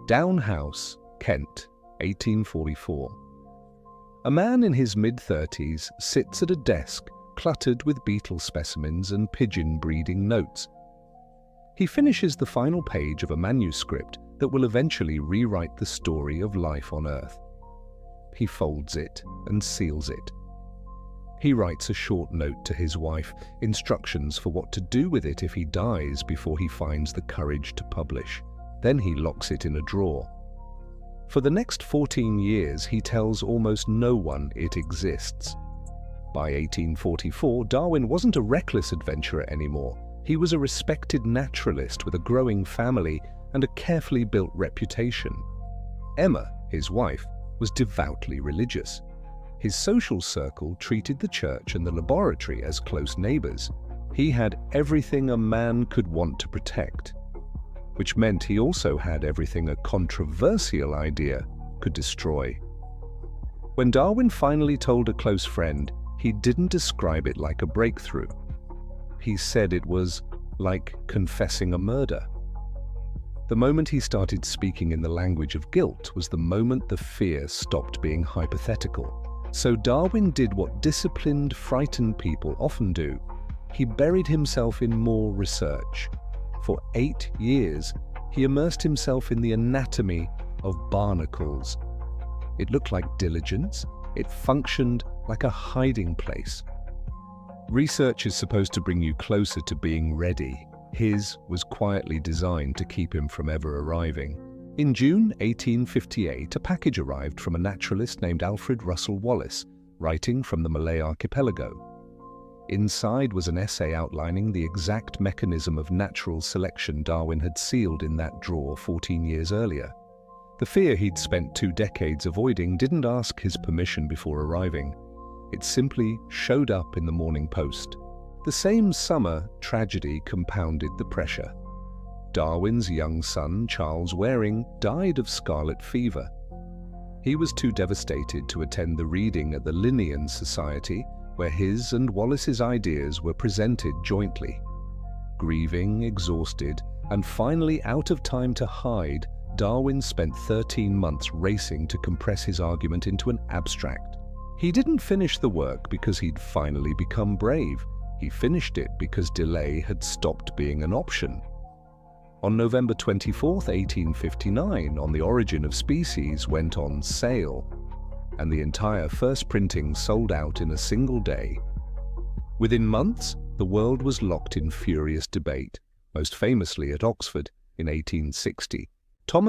Down House, Kent, 1844. A man in his mid-30s sits at a desk cluttered with beetle specimens and pigeon breeding notes. He finishes the final page of a manuscript that will eventually rewrite the story of life on Earth. He folds it and seals it. He writes a short note to his wife, instructions for what to do with it if he dies before he finds the courage to publish. Then he locks it in a drawer. For the next 14 years, he tells almost no one it exists. By 1844, Darwin wasn't a reckless adventurer anymore. He was a respected naturalist with a growing family and a carefully built reputation. Emma, his wife, was devoutly religious. His social circle treated the church and the laboratory as close neighbors. He had everything a man could want to protect, which meant he also had everything a controversial idea could destroy. When Darwin finally told a close friend, he didn't describe it like a breakthrough. He said it was like confessing a murder. The moment he started speaking in the language of guilt was the moment the fear stopped being hypothetical. So Darwin did what disciplined, frightened people often do. He buried himself in more research. For 8 years, he immersed himself in the anatomy of barnacles. It looked like diligence. It functioned like a hiding place. Research is supposed to bring you closer to being ready. His was quietly designed to keep him from ever arriving. In June 1858, a package arrived from a naturalist named Alfred Russel Wallace, writing from the Malay archipelago. Inside was an essay outlining the exact mechanism of natural selection Darwin had sealed in that drawer 14 years earlier. The fear he'd spent 2 decades avoiding didn't ask his permission before arriving. It simply showed up in the Morning Post. The same summer, tragedy compounded the pressure. Darwin's young son, Charles Waring, died of scarlet fever. He was too devastated to attend the reading at the Linnean Society, where his and Wallace's ideas were presented jointly. Grieving, exhausted, and finally out of time to hide, Darwin spent 13 months racing to compress his argument into an abstract. He didn't finish the work because he'd finally become brave. He finished it because delay had stopped being an option. On November 24, 1859, On the Origin of Species went on sale, and the entire first printing sold out in a single day. Within months, the world was locked in furious debate, most famously at Oxford in 1860. Thomas